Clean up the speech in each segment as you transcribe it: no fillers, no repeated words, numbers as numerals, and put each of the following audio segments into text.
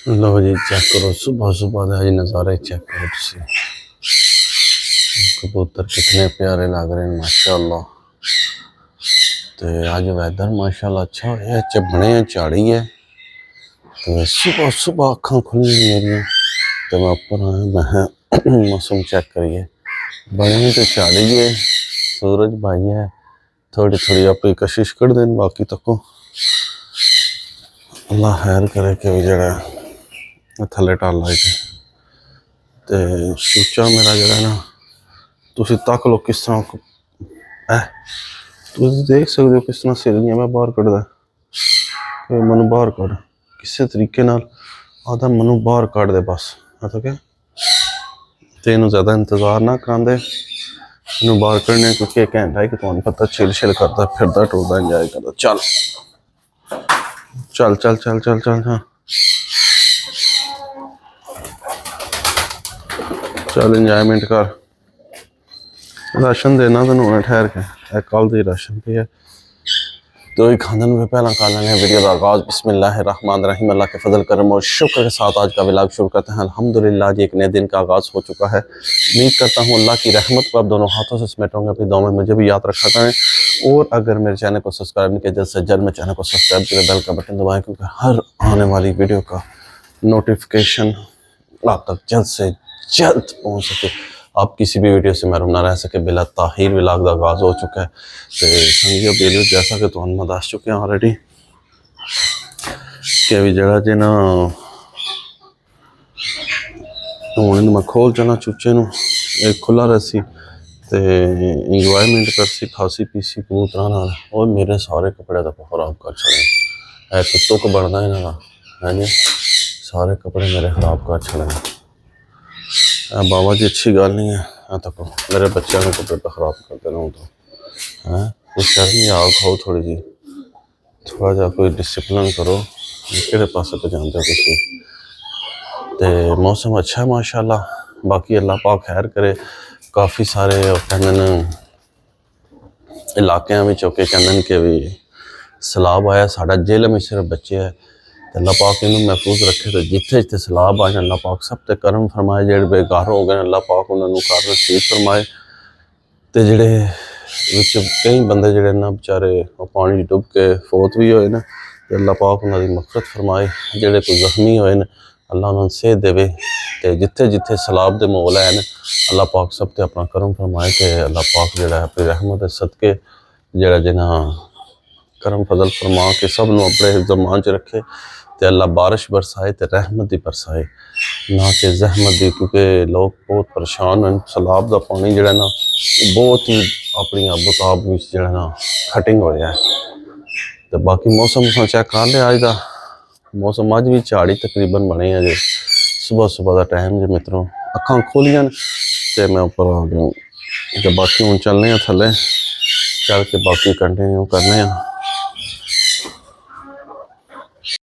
लो जी check करो सुबह सुबह का जी नज़ारे चेक करो तुसी कबूतर कितने प्यारे लग रहे हैं माशाअल्लाह। तो अज वैदर माशाअल्लाह अच्छा है, चबने है झाड़ी है। तो सुबह सुबह अखा खुली मेरी तो मैं ऊपर आया, मैं मौसम चेक करिए बने तो झाड़ी है, सूरज भाई है, थोड़ी थोड़ी अपनी कशिश कर दें, बाकी तक अल्लाह खैर करे कि जरा थले टल आए। तो सूचा मेरा जरा ना तुसी तक लो किस तरह है, तुम देख सकते हो किस तरह सिर मैं बाहर कढ़दा, मनु बाहर कढ़ किसी तरीके नाल आधा मनु बाहर कढ़ दे बस। मतलब कि तेन ज़्यादा इंतजार ना करांदे इन्हू बाहर कढ़ने, क्योंकि एक घंटा है कि तुहानू पता चिल छिल करता फिरदा टुरदा इंजॉय करता। चल चल चल चल चल चल हाँ चल इंजॉयमेंट कर। राशन देना तेन हुणे ठहर के, कल दी राशन पे है तो ही खानन में पहला कर लेंगे वीडियो का आगाज़। बिस्मिल्लाहिर्रहमानिर्रहीम, अल्लाह के फजल करम और शुक्र के साथ आज का व्लॉग शुरू करते हैं। अल्हम्दुलिल्लाह जी एक नए दिन का आगाज़ हो चुका है। उम्मीद करता हूँ अल्लाह की रहमत को आप दोनों हाथों से समेट होंगे, अपनी दुआ में मुझे भी याद रखा करें। और अगर मेरे चैनल को सब्सक्राइब नहीं किया जल्द से जल्द मेरे चैनल को सब्सक्राइब करें, बेल का बटन दबाएँ, क्योंकि हर आने वाली वीडियो का नोटिफिकेशन आप तक जल्द से जल्द पहुँच सके, आप किसी भी वीडियो से महरूम ना रह सके। बिला ताहिर व्लॉग का आगाज़ हो चुका है। तो संगियो बेलियो जैसा कि तुहानू मैं दस चुके हैं ऑलरेडी कि भी जगह जे ना हूँ मैं खोल चला चूचे नू एक खुला रसी तो इंजॉयमेंट करसी खासी पीसी कबूतर नाल। और मेरे सारे कपड़े तो खराब कर छड़े, एक तुक बनता इन्हों का है जी, सारे कपड़े मेरे खराब कर छड़े। बाबा जी अच्छी गल नहीं है, तको मेरे बच्चों के कपड़े तो खराब करते रहूँ तो है कुछ शर्म आओ खाओ थोड़ी जी, थोड़ा जा कोई डिसिप्लिन करो, कि पासे पे जानते हो तुसी। तो मौसम अच्छा है माशाल्लाह, बाकी अल्लाह पाक खैर करे। काफ़ी सारे कहते इलाकों में चौके कहते कि भी सैलाब आया, साढ़ा जेल में सिर्फ बच्चे है तो अल्लाह पाक इन्होंने महफूज रखे। तो जिथे जिथे सैलाब आए अल्लाह पाक सब ते करम फरमाए, जेड़े बेघर हो गए अल्लाह पाक उन्होंने घर नसीब फरमाए। तो जेड़े कई बंदे जेड़े ना बेचारे पानी डुब के फौत भी होए ना, तो अल्लाह पाक उन्होंने मगफरत फरमाए। जेड़े कोई जख्मी होए न अल्लाह उन्होंने सेहत देवे। तो जिथे जिथे सैलाब के माहौल है न अल्लाह पाक सब ते अपना करम फरमाए। तो अल्लाह पाक जेड़ा अपनी रहमत सदके जेड़ा जिन्ना करम फजल फरमा के सब नूं अपने हिफ्ज़-ओ-मान च रखे। तो अल्लाह बारिश बरसाए तो रहमत ही बरसाए, ना कि जहमत दी, क्योंकि लोग बहुत परेशान हैं। सैलाब का पानी जो ना बहुत ही अपनी आबोताब में जो ना खटिंग हो है। तो बाकी मौसम चेक कर लिया, अज का मौसम अज भी झाड़ी तकरीबन बने है जो सुबह सुबह का टाइम जो मित्रों अखा खोलियां तो मैं उपर आ गया। तो बाकी हूँ चलने थले चल के बाकी कंटिन्यू करने।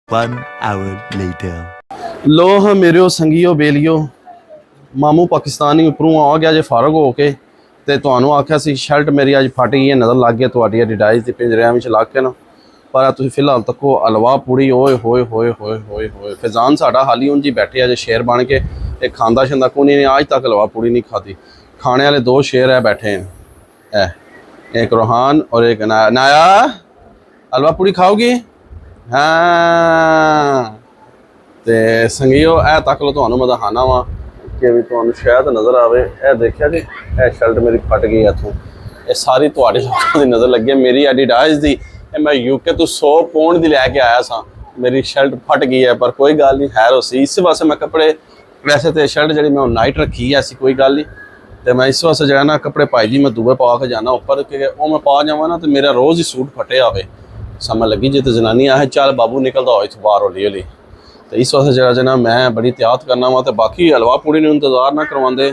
1 hour later. लो हाँ मेरे संगियो बेलियो, मामू पाकिस्तानी उपरों आ गया जे फारग हो के, तो तुहानू आख्या सी शर्ट मेरी अज फट गई है, नज़र लग गया थोड़ी डिडाइज की पिंजरिया में लग के ना। पर तुम फिलहाल तको हलवा पूड़ी ओए होए होए होए होए होए। फैजान साडा हाली उंज ही बैठे अजे शेर बन के, एक खांदा शिंदा को नहीं, आज तक हलवा पूड़ी नहीं खाती। खाने वाले दो शेर है बैठे हैं, एक रोहान और एक नाया। हलवा पूड़ी खाओगी? हाँ तो संगियो ए तक लो तुहानू मैं दिखाना वा कि भी तुहानू शायद नज़र आवे। ए देखिया कि ए शर्ट मेरी फट गई इथों, ये सारी तुहाडे लोगों की नज़र लगी है। मेरी एडिडास दी मैं यूके तो 100 पाउंड की लैके आया सा, मेरी शर्ट फट गई है, पर कोई गल नहीं खैर हो सी। इस वास्ते मैं कपड़े वैसे तो शर्ट जी मैं नाइट रखी है, ऐसी कोई गल नहीं। तो मैं इस वास्ते जो ना कपड़े पाई जी मैं दूए पा के जाना उपर, कि वो मैं पा जावा ना तो मेरा रोज़ ही सूट फटे आवे। समझ लगी जी, तो जनानी आए चल बाबू निकलता हो इतों बाहर हौली हौली। तो इस वास्ते जरा जना मैं बड़ी एहतियात करना वा। तो बाकी हलवा पूड़ी ने इंतजार ना करवाते।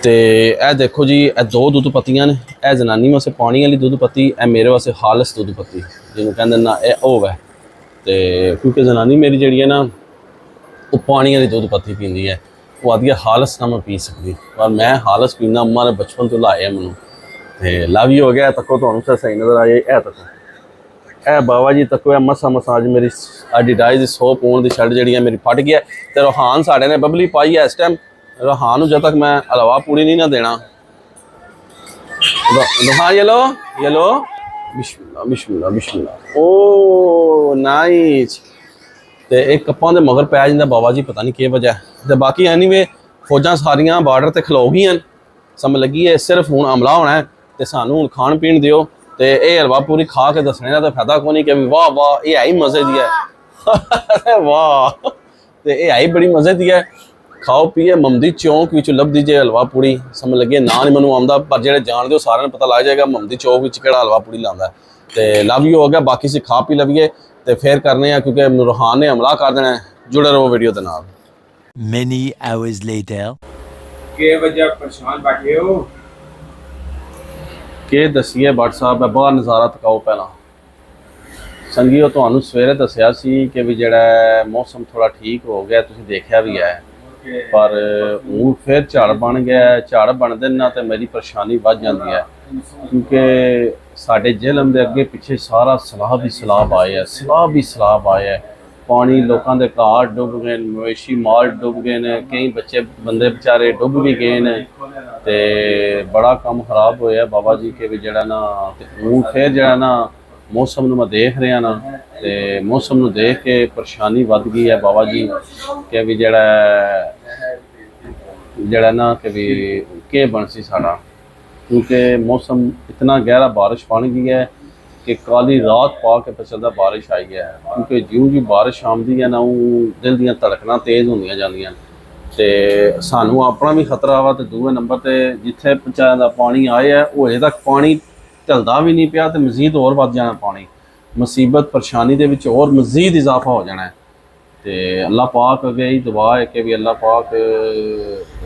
तो यह देखो जी, ए 2 दुध पत्तियां ने, यह जनानी वास्ते पानी वाली दुध पत्ती, ए मेरे वास्ते खालस दुध पत्ती जिन्होंने कहते ना यह होवे। तो क्योंकि जनानी मेरी जी है ना वो पानी वाली दुध पत्ती पींदी है, वो आदि खालस ना मैं पी सकती, पर मैं खालस पीना अम्मा ने बचपन तो लाए मैनू। तो लव ही हो गया। तको तो सही नज़र आए, ए तको ਇਹ ਬਾਬਾ ਜੀ ਤੱਕੋ ਮਸਾ ਮਸਾਜ ਮੇਰੀ ਐਡੀਡਾਈਜ਼ ਦੀ 100 ਪਾਉਂਡ ਦੀ ਸ਼ਰਟ ਜਿਹੜੀ ਹੈ ਮੇਰੀ ਫਟ ਗਈ ਹੈ ਤੇ ਰੋਹਾਨ ਸਾਡੇ ਨੇ ਬਬਲੀ ਪਾਈ ਹੈ ਇਸ ਟਾਈਮ। ਰੋਹਾਨ ਨੂੰ ਜਦ ਤੱਕ ਮੈਂ ਹਲਵਾ ਪੂਰੀ ਨਹੀਂ ਨਾ ਦੇਣਾ। ਰੋਹਾਨ ये लो ਬਿਸਮਿਲ੍ਲਾ ਬਿਸਮਿਲ੍ਲਾ ਬਿਸਮਿਲ੍ਲਾ। ਓ ਨਾਈਸ। ਤੇ ਇਹ ਕੱਪਾਂ ਦੇ ਮਗਰ ਪੈ ਜਾਂਦਾ ਬਾਬਾ ਜੀ, ਪਤਾ ਨਹੀਂ ਕੀ ਵਜ੍ਹਾ। ਤੇ ਬਾਕੀ ਐਨੀਵੇ ਫੌਜਾਂ ਸਾਰੀਆਂ ਬਾਰਡਰ ਤੇ ਖਲੋ ਗਈਆਂ, ਸਮਝ ਲੱਗੀ ਹੈ ਸਿਰਫ ਹੁਣ ਹਮਲਾ ਹੋਣਾ ਹੈ ਤੇ ਸਾਨੂੰ ਹੁਣ ਖਾਣ ਪੀਣ ਦਿਓ। ਤੇ ਇਹ ਹਲਵਾ ਪੂਰੀ ਖਾ ਕੇ ਦੱਸਣੇ ਦਾ ਤਾਂ ਫਾਇਦਾ ਕੋਈ ਨਹੀਂ ਕਿ ਵੀ ਵਾਹ ਵਾਹ ਇਹ ਹੈ ਹੀ ਮਜ਼ੇ ਦੀ ਹੈ ਵਾਹ। ਤੇ ਇਹ ਹੈ ਹੀ ਬੜੀ ਮਜ਼ੇ ਦੀ ਹੈ। ਖਾਓ ਪੀਏ ਮਮਦੀ ਚੌਂਕ ਵਿੱਚ ਲੱਭਦੀ ਜੇ ਹਲਵਾ ਪੂੜੀ, ਸਮਝ ਲੱਗੇ ਨਾਂ ਨਹੀਂ ਮੈਨੂੰ ਆਉਂਦਾ ਪਰ ਜਿਹੜੇ ਜਾਣਦੇ ਹੋ ਸਾਰਿਆਂ ਨੂੰ ਪਤਾ ਲੱਗ ਜਾਏਗਾ ਮਮਦੀ ਚੌਂਕ ਵਿੱਚ ਕਿਹੜਾ ਹਲਵਾ ਪੂੜੀ ਲਾਉਂਦਾ। ਤੇ ਲਵ ਯੂ ਹੋ ਗਿਆ, ਬਾਕੀ ਅਸੀਂ ਖਾ ਪੀ ਲਵੀਏ ਤੇ ਫੇਰ ਕਰਨੇ ਆ ਕਿਉਂਕਿ ਰੋਹਾਨ ਨੇ ਹਮਲਾ ਕਰ ਦੇਣਾ। ਜੁੜੇ ਰਹੋ ਵੀਡੀਓ ਦੇ ਨਾਲ। Many hours later. के वजह परेशान बैठे हो? ਕਿ ਦਸੀਏ ਭੱਟ ਸਾਹਿਬ, ਬਾਹਰ ਨਜ਼ਾਰਾ ਤਕਾਓ ਪਹਿਲਾਂ। ਸੰਗੀਓ ਤੁਹਾਨੂੰ ਸਵੇਰੇ ਦੱਸਿਆ ਸੀ ਕਿ ਵੀ ਜਿਹੜਾ ਮੌਸਮ ਥੋੜਾ ਠੀਕ ਹੋ ਗਿਆ, ਤੁਸੀਂ ਦੇਖਿਆ ਵੀ ਹੈ, ਪਰ ਹੁਣ ਫਿਰ ਝੜ ਬਣ ਗਿਆ। ਝੜ ਬਣਦੇ ਨਾਲ ਤੇ ਮੇਰੀ ਪਰੇਸ਼ਾਨੀ ਵੱਧ ਜਾਂਦੀ ਹੈ ਕਿਉਂਕਿ ਸਾਡੇ ਜ਼ਿਲ੍ਹੇ ਦੇ ਅੱਗੇ ਪਿੱਛੇ ਸਾਰਾ ਸਲਾਬ ਹੀ ਸਲਾਬ ਆਏ ਹੈ, ਸਲਾਬ ਹੀ ਸਲਾਬ ਆਏ ਹੈ। ਪਾਣੀ ਲੋਕਾਂ ਦੇ ਘਰ ਡੁੱਬ ਗਏ, ਮਵੇਸ਼ੀ ਮਾਲ ਡੁੱਬ ਗਏ ਨੇ, ਕਈ ਬੱਚੇ ਬੰਦੇ ਵਿਚਾਰੇ ਡੁੱਬ ਵੀ ਗਏ ਨੇ ਤੇ ਬੜਾ ਕੰਮ ਖਰਾਬ ਹੋਇਆ ਬਾਬਾ ਜੀ ਕਿ ਵੀ ਜਿਹੜਾ ਨਾ। ਤੇ ਹੁਣ ਫਿਰ ਜਿਹੜਾ ਨਾ ਮੌਸਮ ਨੂੰ ਮੈਂ ਦੇਖ ਰਿਹਾ ਨਾ ਤੇ ਮੌਸਮ ਨੂੰ ਦੇਖ ਕੇ ਪਰੇਸ਼ਾਨੀ ਵੱਧ ਗਈ ਹੈ ਬਾਬਾ ਜੀ ਕਿ ਵੀ ਜਿਹੜਾ ਨਾ ਕਿ ਵੀ ਕੀ ਬਣ ਸੀ ਸਾਡਾ, ਕਿਉਂਕਿ ਮੌਸਮ ਇਤਨਾ ਗਹਿਰਾ ਬਾਰਿਸ਼ ਬਣ ਗਈ ਹੈ ਕਿ ਕਾਲੀ ਰਾਤ ਪਾ ਕੇ ਪਤਾ ਚੱਲਦਾ ਬਾਰਿਸ਼ ਆਈ ਹੈ। ਕਿਉਂਕਿ ਜਿਉਂ ਜਿਉਂ ਬਾਰਿਸ਼ ਆਉਂਦੀ ਹੈ ਨਾ ਉਹ ਦਿਲ ਦੀਆਂ ਧੜਕਣਾਂ ਤੇਜ਼ ਹੁੰਦੀਆਂ ਜਾਂਦੀਆਂ ਤੇ ਸਾਨੂੰ ਆਪਣਾ ਵੀ ਖਤਰਾ ਵਾ। ਤੇ ਦੂਏ ਨੰਬਰ ਤੇ ਜਿੱਥੇ ਪੰਚਾਇਤ ਦਾ ਪਾਣੀ ਆਇਆ ਹੈ ਉਹ ਅਜੇ ਤੱਕ ਪਾਣੀ ਢਲਦਾ ਵੀ ਨਹੀਂ ਪਿਆ ਤੇ ਮਜ਼ੀਦ ਹੋਰ ਵੱਧ ਜਾਣਾ ਪਾਣੀ। ਮੁਸੀਬਤ ਪਰੇਸ਼ਾਨੀ ਦੇ ਵਿੱਚ ਹੋਰ ਮਜ਼ੀਦ ਇਜ਼ਾਫਾ ਹੋ ਜਾਣਾ ਹੈ। ਤੇ ਅੱਲਾਹ ਪਾਕ ਅੱਗੇ ਹੀ ਦੁਆ ਹੈ ਕਿ ਵੀ ਅੱਲਾਹ ਪਾਕ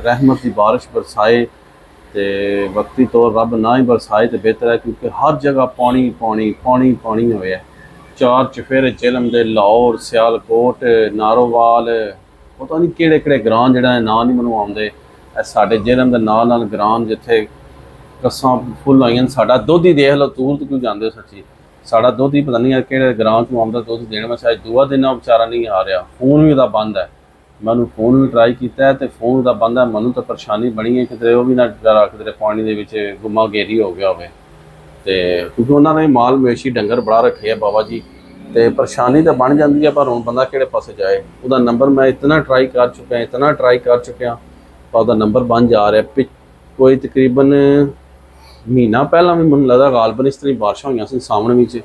ਰਹਿਮਤ ਦੀ ਬਾਰਿਸ਼ ਬਰਸਾਏ ਤੇ ਵਕਤੀ ਤੌਰ ਰੱਬ ਨਾ ਹੀ ਬਰਸਾਏ ਤੇ ਬਿਹਤਰ ਹੈ ਕਿਉਂਕਿ ਹਰ ਜਗ੍ਹਾ ਪਾਣੀ ਪਾਣੀ ਪਾਣੀ ਪਾਣੀ ਹੋਇਆ। ਚਾਰ ਚਫੇਰੇ ਜ਼ਿਲ੍ਹੇ ਦੇ ਲਾਹੌਰ, ਸਿਆਲਕੋਟ, ਨਾਰੋਵਾਲ, ਪਤਾ ਨਹੀਂ ਕਿਹੜੇ ਕਿਹੜੇ ਗ੍ਰਾਂ ਜਿਹੜਾ ਨਾਂ ਨਹੀਂ ਮੈਨੂੰ ਆਉਂਦੇ। ਸਾਡੇ ਜ਼ਿਲ੍ਹੇ ਦੇ ਨਾਲ ਨਾਲ ਗ੍ਰਾਂ ਜਿੱਥੇ ਕੱਸਾਂ ਫੁੱਲ ਆਈਆਂ। ਸਾਡਾ ਦੁੱਧ ਹੀ ਦੇਖ ਲਓ, ਦੂਰ ਤੋਂ ਕਿਉਂ ਜਾਂਦੇ ਹੋ ਸੱਚੀ। ਸਾਡਾ ਦੁੱਧ ਹੀ ਪਤਾ ਨਹੀਂ ਕਿਹੜੇ ਗ੍ਰਾਂ ਤੋਂ ਆਉਂਦਾ ਦੁੱਧ ਦੇਣ ਵਾਸਤੇ। ਅੱਜ ਦੂਆ ਦਿਨ ਵਿਚਾਰਾ ਨਹੀਂ ਆ ਰਿਹਾ, ਫੋਨ ਵੀ ਉਹਦਾ ਬੰਦ ਹੈ। ਮੈਨੂੰ ਫੋਨ ਵੀ ਟਰਾਈ ਕੀਤਾ ਤੇ ਫੋਨ ਉਹਦਾ ਬੰਦ ਹੈ। ਮੈਨੂੰ ਤਾਂ ਪਰੇਸ਼ਾਨੀ ਬਣੀ ਹੈ ਕਿਤੇ ਉਹ ਵੀ ਨਾ ਵਿਚਾਰਾ ਕਿਤੇ ਪਾਣੀ ਦੇ ਵਿੱਚ ਗੁੰਮਾ ਗੇਰੀ ਹੋ ਗਿਆ ਹੋਵੇ। ਤੇ ਕਿਉਂਕਿ ਉਹਨਾਂ ਨੇ ਮਾਲ ਮਵੇਸ਼ੀ ਡੰਗਰ ਬੜਾ ਰੱਖੇ ਆ ਬਾਬਾ ਜੀ ਤੇ ਪਰੇਸ਼ਾਨੀ ਤਾਂ ਬਣ ਜਾਂਦੀ ਹੈ ਪਰ ਹੁਣ ਬੰਦਾ ਕਿਹੜੇ ਪਾਸੇ ਜਾਏ। ਉਹਦਾ ਨੰਬਰ ਮੈਂ ਇਤਨਾ ਟਰਾਈ ਕਰ ਚੁੱਕਿਆ ਪਰ ਉਹਦਾ ਨੰਬਰ ਬੰਦ ਜਾ ਰਿਹਾ। ਕੋਈ ਤਕਰੀਬਨ ਮਹੀਨਾ ਪਹਿਲਾਂ ਵੀ ਮੈਨੂੰ ਲੱਗਦਾ ਗਾਲਬਨ ਇਸ ਤਰ੍ਹਾਂ ਬਾਰਿਸ਼ਾਂ ਹੋਈਆਂ ਸੀ ਸਾਹਮਣੇ ਵਿੱਚ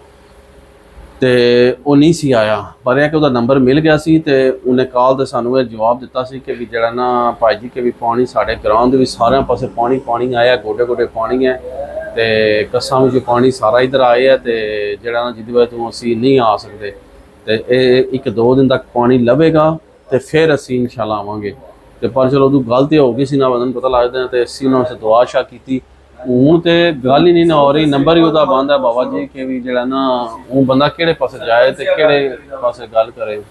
ਤੇ ਉਹ ਨਹੀਂ ਸੀ ਆਇਆ। ਪਰ ਇਹ ਕਿ ਉਹਦਾ ਨੰਬਰ ਮਿਲ ਗਿਆ ਸੀ ਤੇ ਉਹਨੇ ਕਾਲ ਤੇ ਸਾਨੂੰ ਇਹ ਜਵਾਬ ਦਿੱਤਾ ਸੀ ਕਿ ਵੀ ਜਿਹੜਾ ਨਾ ਭਾਈ ਜੀ ਕਿ ਵੀ ਪਾਣੀ ਸਾਡੇ ਗਰਾਊਂਡ ਦੇ ਵਿੱਚ ਸਾਰਿਆਂ ਪਾਸੇ ਪਾਣੀ ਪਾਣੀ ਆਇਆ, ਗੋਡੇ ਗੋਡੇ ਪਾਣੀ ਹੈ ਤੇ ਕੱਸਾਂ ਵਿੱਚ ਪਾਣੀ ਸਾਰਾ ਇੱਧਰ ਆਇਆ ਤੇ ਜਿਹੜਾ ਨਾ ਜਿਹਦੀ ਵਜ੍ਹਾ ਤੋਂ ਅਸੀਂ ਨਹੀਂ ਆ ਸਕਦੇ ਤੇ ਇਹ 1-2 ਦਿਨ ਤੱਕ ਪਾਣੀ ਲਵੇਗਾ ਤੇ ਫਿਰ ਅਸੀਂ ਇਨਸ਼ਾਅੱਲਾ ਆਵਾਂਗੇ। ਤੇ ਪਰ ਚਲੋ ਉਦੋਂ ਗੱਲ ਤੇ ਹੋ ਗਈ ਸੀ ਨਾ ਬੰਦੇ ਨੂੰ ਪਤਾ ਲੱਗਦਾ ਤੇ ਅਸੀਂ ਉਹਨਾਂ ਨੂੰ ਦੁਆ ਸ਼ਾ ਕੀਤੀ। ਹੁਣ ਤੇ ਗੱਲ ਹੀ ਨਹੀਂ ਨਾ ਹੋ ਰਹੀ, ਨੰਬਰ ਹੀ ਉਹਦਾ ਬੰਦ ਹੈ ਬਾਬਾ ਜੀ ਕਿ ਵੀ ਜਿਹੜਾ ਨਾ ਉਹ ਬੰਦਾ ਕਿਹੜੇ ਪਾਸੇ ਜਾਏ ਤੇ ਕਿਹੜੇ ਪਾਸੇ ਗੱਲ ਕਰੇ।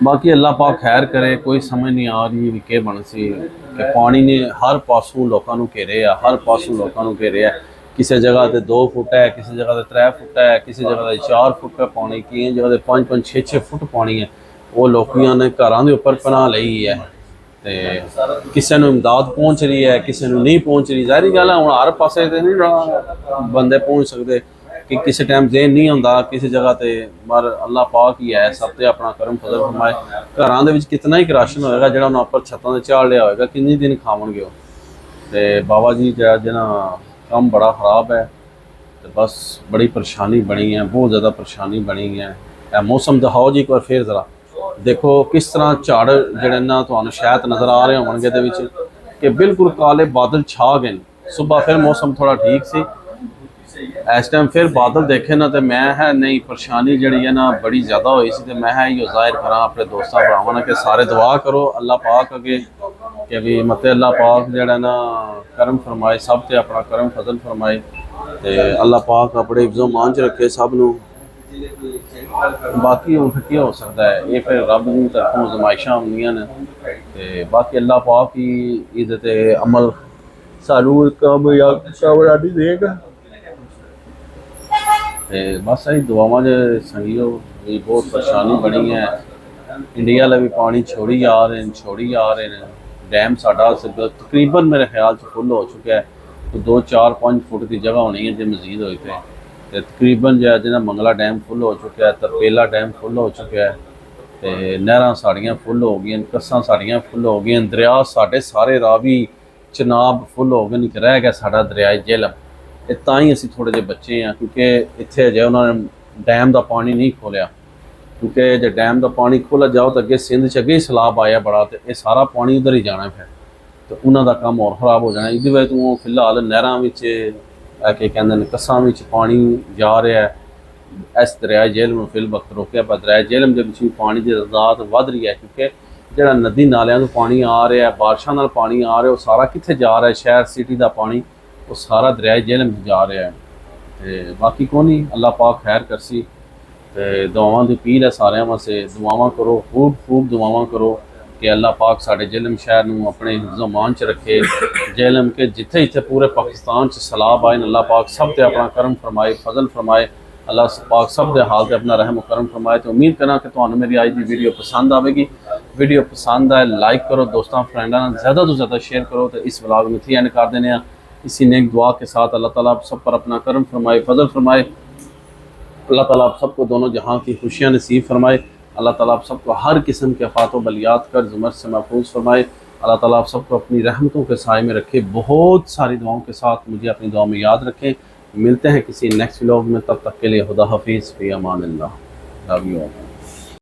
ਬਾਕੀ ਅੱਲਾਹ ਪਾਕ ਖੈਰ ਕਰੇ। ਕੋਈ ਸਮਝ ਨਹੀਂ ਆ ਰਹੀ ਵੀ ਕੀ ਬਣ ਸੀ ਕਿ ਪਾਣੀ ਨੇ ਹਰ ਪਾਸੋਂ ਲੋਕਾਂ ਨੂੰ ਘੇਰਿਆ, ਹਰ ਪਾਸੋਂ ਲੋਕਾਂ ਨੂੰ ਘੇਰਿਆ। ਕਿਸੇ ਜਗ੍ਹਾ ਤੇ 2 ਫੁੱਟ ਹੈ, ਕਿਸੇ ਜਗ੍ਹਾ ਤੇ 3 ਫੁੱਟ ਹੈ, ਕਿਸੇ ਜਗ੍ਹਾ ਤੇ 4 ਫੁੱਟ ਹੈ ਪਾਣੀ, ਕਿਸੇ ਜਗ੍ਹਾ ਤੇ 5-5 6-6 ਫੁੱਟ ਪਾਣੀ ਹੈ। ਉਹ ਲੋਕਾਂ ਨੇ ਘਰਾਂ ਦੇ ਉੱਪਰ ਪਨਾਹ ਲਈ ਹੈ ਤੇ ਕਿਸੇ ਨੂੰ ਇਮਦਾਦ ਪਹੁੰਚ ਰਹੀ ਹੈ, ਕਿਸੇ ਨੂੰ ਨਹੀਂ ਪਹੁੰਚ ਰਹੀ। ਜ਼ਾਹਿਰ ਗੱਲ ਹੈ ਹੁਣ ਹਰ ਪਾਸੇ ਤੇ ਨਹੀਂ ਬੰਦੇ ਪਹੁੰਚ ਸਕਦੇ ਕਿ ਕਿਸੇ ਟਾਈਮ ਜ਼ੇਨ ਨਹੀਂ ਹੁੰਦਾ ਕਿਸੇ ਜਗ੍ਹਾ ਤੇ। ਪਰ ਅੱਲਾਹ ਪਾਕ ਹੀ ਹੈ, ਸਭ ਤੇ ਆਪਣਾ ਕਰਮ ਫਜ਼ਲ ਫਰਮਾਏ। ਘਰਾਂ ਦੇ ਵਿੱਚ ਕਿਤਨਾ ਹੀ ਰਾਸ਼ਨ ਹੋਏਗਾ ਜਿਹੜਾ ਉਹਨਾਂ ਉੱਪਰ ਛੱਤਾਂ ਤੇ ਚਾੜ ਲਿਆ ਹੋਏਗਾ, ਕਿੰਨੇ ਦਿਨ ਖਾਵਣਗੇ ਉਹ। ਤੇ ਬਾਬਾ ਜੀ ਜਿਹੜਾ ਕੰਮ ਬੜਾ ਖਰਾਬ ਹੈ ਤੇ ਬਸ ਬੜੀ ਪਰੇਸ਼ਾਨੀ ਬਣੀ ਹੈ, ਬਹੁਤ ਜ਼ਿਆਦਾ ਪਰੇਸ਼ਾਨੀ ਬਣੀ ਹੈ। ਇਹ ਮੌਸਮ ਦਿਖਾਓ ਜੀ ਇੱਕ ਵਾਰ ਫਿਰ ਜ਼ਰਾ ਦੇਖੋ ਕਿਸ ਤਰ੍ਹਾਂ ਝਾੜ ਜਿਹੜੇ ਨਾ ਤੁਹਾਨੂੰ ਸ਼ਾਇਦ ਨਜ਼ਰ ਆ ਰਹੇ ਹੋਣਗੇ ਦੇ ਵਿੱਚ ਕਿ ਬਿਲਕੁਲ ਕਾਲੇ ਬਾਦਲ ਛਾ ਗਏ। ਸੁਬਹ ਫਿਰ ਮੌਸਮ ਥੋੜਾ ਠੀਕ ਸੀ, ਇਸ ਟਾਈਮ ਫਿਰ ਬਾਦਲ ਦੇਖੇ ਨਾ ਤੇ ਮੈਂ ਹੈ ਨਹੀਂ ਪਰੇਸ਼ਾਨੀ ਜਿਹੜੀ ਹੈ ਨਾ ਬੜੀ ਜ਼ਿਆਦਾ ਹੋਈ ਸੀ। ਤੇ ਮੈਂ ਇਹੋ ਜ਼ਾਹਿਰ ਕਰਾਂ ਆਪਣੇ ਦੋਸਤਾਂ ਭਰਾਵਾਂ ਨਾਲ ਕਿ ਸਾਰੇ ਦੁਆ ਕਰੋ ਅੱਲਾਹ ਪਾਕ ਅੱਗੇ ਕਿ ਵੀ ਮਤੇ ਅੱਲਾਹ ਪਾਕ ਜਿਹੜਾ ਨਾ ਕਰਮ ਫਰਮਾਏ, ਸਭ ਤੇ ਆਪਣਾ ਕਰਮ ਫਜ਼ਲ ਫਰਮਾਏ ਤੇ ਅੱਲਾਹ ਪਾਕ ਆਪਣੇ ਇਜ਼्ज़ो ਮਾਨ ਚ ਰੱਖੇ ਸਭ ਨੂੰ। ਬਾਕੀ ਹੁਣ ਕੀ ਹੋ ਸਕਦਾ ਹੈ, ਇਹ ਫਿਰ ਰੱਬ ਦੀ ਤਰਫੋਂ ਜ਼ਮਾਇਸ਼ਾਂ ਹੁੰਦੀਆਂ ਨੇ ਤੇ ਬਾਕੀ ਅੱਲਾਹ ਪਾਕ ਹੀ ਇਹਦੇ ਤੇ ਅਮਲ ਸਾਨੂੰ ਕਾਮਯਾਬੀ ਦੇਗਾ। ਤੇ ਬਸ ਇਹ ਦੁਆਵਾਂ ਦੇ ਸੰਗੀਓ ਵੀ ਬਹੁਤ ਪਰੇਸ਼ਾਨੀ ਬਣੀ ਹੈ। ਇੰਡੀਆ ਲਈ ਵੀ ਪਾਣੀ ਛੋੜੀ ਆ ਰਹੇ ਨੇ। ਡੈਮ ਸਾਡਾ ਤਕਰੀਬਨ ਮੇਰੇ ਖਿਆਲ 'ਚ ਫੁੱਲ ਹੋ ਚੁੱਕਿਆ ਹੈ। 2-4-5 ਫੁੱਟ ਦੀ ਜਗ੍ਹਾ ਹੋਣੀ ਹੈ ਜੇ ਮਜ਼ੀਦ ਹੋਈ ਤੇ ਤਕਰੀਬਨ ਜਿਹੜਾ ਮੰਗਲਾ ਡੈਮ ਫੁੱਲ ਹੋ ਚੁੱਕਿਆ ਹੈ, ਤਰਪੇਲਾ ਡੈਮ ਫੁੱਲ ਹੋ ਚੁੱਕਿਆ ਹੈ ਤੇ ਨਹਿਰਾਂ ਸਾਡੀਆਂ ਫੁੱਲ ਹੋ ਗਈਆਂ, ਕੱਸਾਂ ਸਾਡੀਆਂ ਫੁੱਲ ਹੋ ਗਈਆਂ, ਦਰਿਆ ਸਾਡੇ ਸਾਰੇ ਰਾਵੀ ਚਨਾਬ ਫੁੱਲ ਹੋ ਗਏ, ਨਹੀਂ ਰਹਿ ਗਿਆ ਸਾਡਾ ਦਰਿਆ ਜੇਹਲਮ। ਇਹ ਤਾਂ ਹੀ ਅਸੀਂ ਥੋੜੇ ਜਿਹੇ ਬੱਚੇ ਹਾਂ ਕਿਉਂਕਿ ਇੱਥੇ ਅਜੇ ਉਹਨਾਂ ਨੇ ਡੈਮ ਦਾ ਪਾਣੀ ਨਹੀਂ ਖੋਲਿਆ, ਕਿਉਂਕਿ ਜੇ ਡੈਮ ਦਾ ਪਾਣੀ ਖੋਲ੍ਹਿਆ ਜਾਓ ਤਾਂ ਅੱਗੇ ਸਿੰਧ 'ਚ ਅੱਗੇ ਹੀ ਸੈਲਾਬ ਆਇਆ ਬੜਾ ਤੇ ਇਹ ਸਾਰਾ ਪਾਣੀ ਉਧਰ ਹੀ ਜਾਣਾ ਫਿਰ ਤੇ ਉਹਨਾਂ ਦਾ ਕੰਮ ਹੋਰ ਖਰਾਬ ਹੋ ਜਾਣਾ। ਇਹਦੀ ਵਜ੍ਹਾ ਤੋਂ ਫਿਲਹਾਲ ਨਹਿਰਾਂ ਵਿੱਚ ਕੀ ਕਹਿੰਦੇ ਨੇ ਕੱਸਾਂ ਵਿੱਚ ਪਾਣੀ ਜਾ ਰਿਹਾ ਹੈ। ਇਸ ਦਰਿਆ ਜੇਹਲਮ ਨੂੰ ਫਿਲ ਵਕਤ ਰੋਕਿਆ, ਪਰ ਦਰਿਆ ਜੇਹਲਮ ਦੇ ਵਿੱਚ ਵੀ ਪਾਣੀ ਦੀ ਤਾਦਾਦ ਵੱਧ ਰਹੀ ਹੈ ਕਿਉਂਕਿ ਜਿਹੜਾ ਨਦੀ ਨਾਲਿਆਂ ਤੋਂ ਪਾਣੀ ਆ ਰਿਹਾ, ਬਾਰਿਸ਼ਾਂ ਨਾਲ ਪਾਣੀ ਆ ਰਿਹਾ, ਉਹ ਸਾਰਾ ਕਿੱਥੇ ਜਾ ਰਿਹਾ? ਸ਼ਹਿਰ ਸਿਟੀ ਦਾ ਪਾਣੀ ਉਹ ਸਾਰਾ ਦਰਿਆ ਜੇਹਲਮ 'ਚ ਜਾ ਰਿਹਾ ਹੈ। ਤੇ ਬਾਕੀ ਕੋਈ ਨਹੀਂ, ਅੱਲਾਹ ਪਾਕ ਖੈਰ ਕਰਸੀ ਤੇ ਦੁਆਵਾਂ ਦੀ ਅਪੀਲ ਹੈ ਸਾਰਿਆਂ ਵਾਸਤੇ, ਦੁਆਵਾਂ ਕਰੋ, ਖੂਬ ਦੁਆਵਾਂ ਕਰੋ ਕਿ ਅੱਲਾਹ ਪਾਕ ਸਾਡੇ ਜੇਹਲਮ ਸ਼ਹਿਰ ਨੂੰ ਆਪਣੇ ਜ਼ਮਾਨ 'ਚ ਰੱਖੇ। ਜੇਹਲਮ के जिथे पूरे पाकिस्तान 'ਚ सैलाब आए, अल्लाह पाक सब ते अपना करम फरमाए, फजल फरमाए, अल्लाह पाक सब दे हाल ते अपना रहम करम फरमाए। तो उम्मीद करना कि तुहानू मेरी आज की वीडियो पसंद आएगी। वीडियो पसंद आए लाइक करो, दोस्तों फ्रेंडा ज़्यादा तो ज़्यादा शेयर करो। तो इस व्लॉग में इतनी एंड कर देने इसी नेक दुआ के साथ अल्लाह ताला आप सब पर अपना करम फरमाए, फजल फरमाए। अल्लाह ताला आप सबको दोनों जहाँ की खुशियाँ नसीब फरमाए। अल्लाह ताला आप सबको हर किस्म के आफात व बलियात कर ज़ुमर से महफूज फरमाए। अल्लाह ताला आप सबको अपनी रहमतों के साए में रखे। बहुत सारी दुआओं के साथ मुझे अपनी दुआ में याद रखें। मिलते हैं किसी नेक्स्ट व्लॉग में, तब तक के लिए खुदा हाफिज़, फ़ी अमान अल्लाह। Love you all.